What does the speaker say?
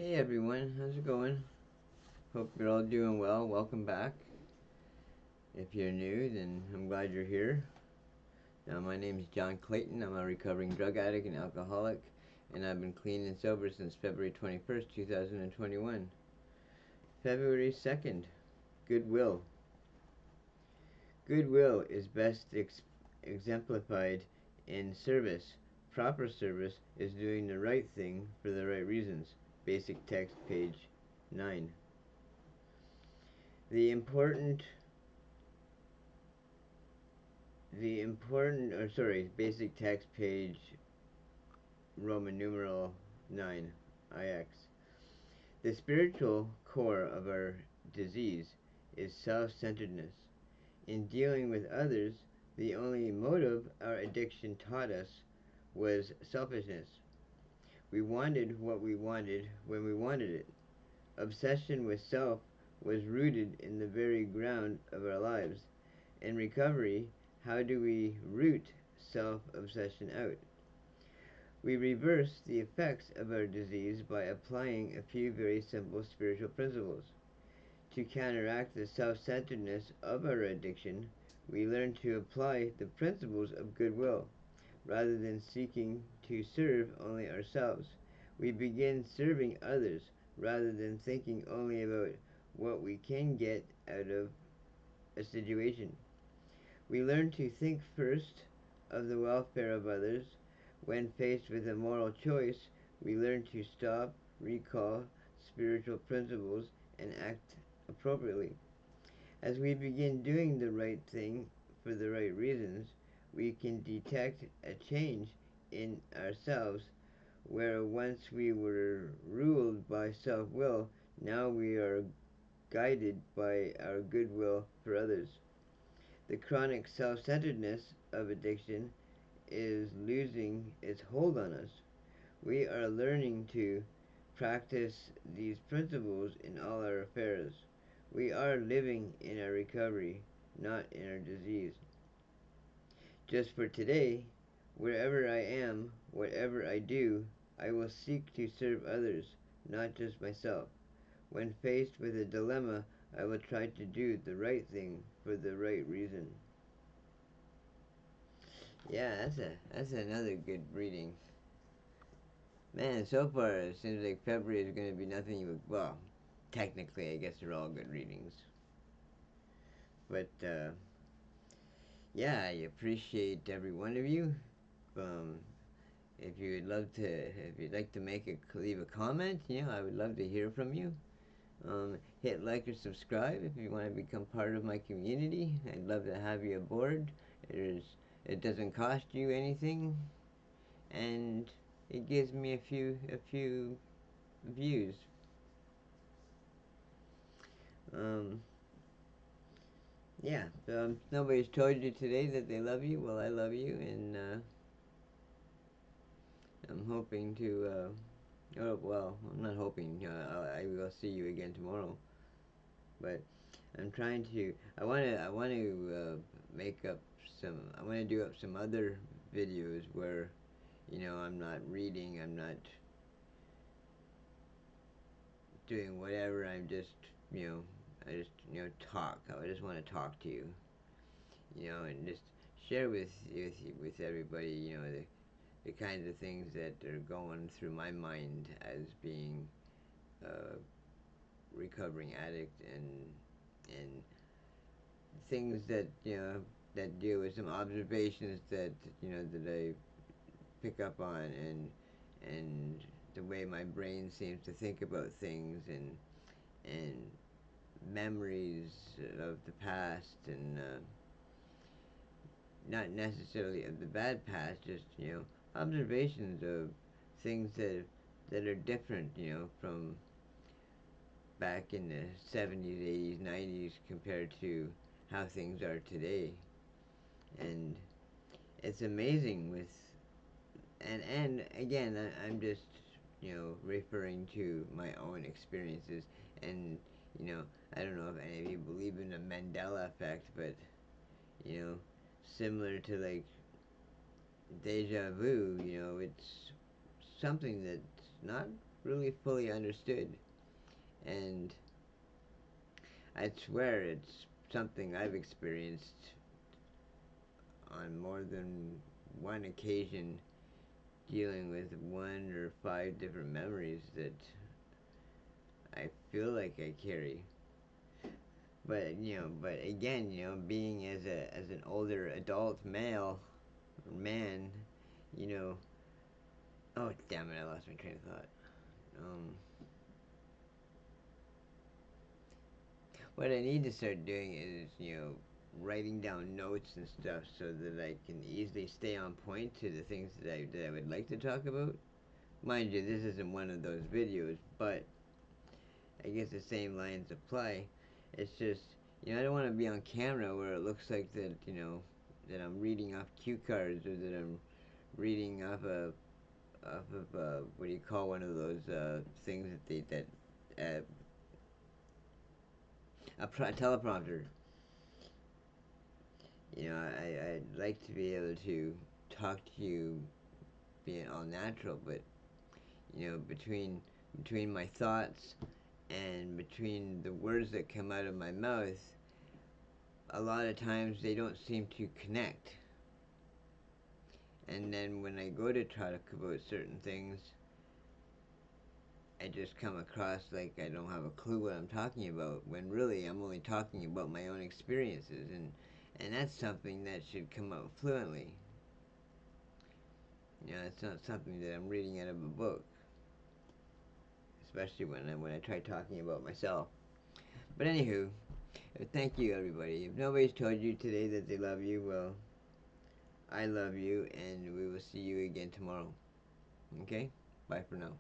Hey everyone, how's it going? Hope you're all doing well. Welcome back. If you're new, then I'm glad you're here. Now, my name is John Clayton. I'm a recovering drug addict and alcoholic, and I've been clean and sober since February 21st, 2021. February 2nd, Goodwill. Goodwill is best exemplified in service. Proper service is doing the right thing for the right reasons. Basic text, page 9. The important basic text, page Roman numeral 9, IX. The spiritual core of our disease is self-centeredness. In dealing with others, the only motive our addiction taught us was selfishness. We wanted what we wanted when we wanted it. Obsession with self was rooted in the very ground of our lives. In recovery, how do we root self-obsession out? We reverse the effects of our disease by applying a few very simple spiritual principles. To counteract the self-centeredness of our addiction, we learn to apply the principles of goodwill. Rather than seeking to serve only ourselves, we begin serving others rather than thinking only about what we can get out of a situation. We learn to think first of the welfare of others. When faced with a moral choice, we learn to stop, recall spiritual principles, and act appropriately. As we begin doing the right thing for the right reasons, we can detect a change in ourselves. Where once we were ruled by self-will, now we are guided by our goodwill for others. The chronic self-centeredness of addiction is losing its hold on us. We are learning to practice these principles in all our affairs. We are living in our recovery, not in our disease. Just for today, wherever I am, whatever I do, I will seek to serve others, not just myself. When faced with a dilemma, I will try to do the right thing for the right reason. Yeah, that's another good reading. Man, so far it seems like February is going to be nothing but, well, technically I guess they're all good readings. But yeah, I appreciate every one of you. Um, if you'd like to leave a comment, I would love to hear from you. Hit like or subscribe if you want to become part of my community. I'd love to have you aboard. It doesn't cost you anything, and it gives me a few views. Um, yeah, so nobody's told you today that they love you. Well, I love you, and I'm hoping to. Oh well, I'm not hoping. I will see you again tomorrow, but I'm trying to. I want to make up some. I want to do up some other videos where, I'm not reading. I'm not doing whatever. I'm just, I just, talk. I just want to talk to you, and just share with everybody, the kinds of things that are going through my mind as being a recovering addict, and things that deal with some observations that that I pick up on, and the way my brain seems to think about things, and memories of the past, and not necessarily of the bad past, just observations of things that are different, from back in the 70s, 80s, 90s compared to how things are today. And it's amazing and again, I'm just, referring to my own experiences, and, I don't know if any of you believe in the Mandela effect, but, you know, similar to like deja vu, it's something that's not really fully understood. And I swear it's something I've experienced on more than one occasion, dealing with one or five different memories that I feel like I carry. But again, being as an older adult male or man, you know, oh damn it, I lost my train of thought. Um, what I need to start doing is, writing down notes and stuff so that I can easily stay on point to the things that I would like to talk about. Mind you, this isn't one of those videos, but I guess the same lines apply. It's just, I don't want to be on camera where it looks like that, that I'm reading off cue cards or that I'm reading off of what do you call one of those things uh, a teleprompter. I'd like to be able to talk to you being all natural, but between my thoughts and between the words that come out of my mouth, a lot of times they don't seem to connect. And then when I go to talk about certain things, I just come across like I don't have a clue what I'm talking about, when really I'm only talking about my own experiences, and that's something that should come out fluently. It's not something that I'm reading out of a book, especially when I try talking about myself. But anywho, thank you everybody. If nobody's told you today that they love you, well, I love you, and we will see you again tomorrow. Okay? Bye for now.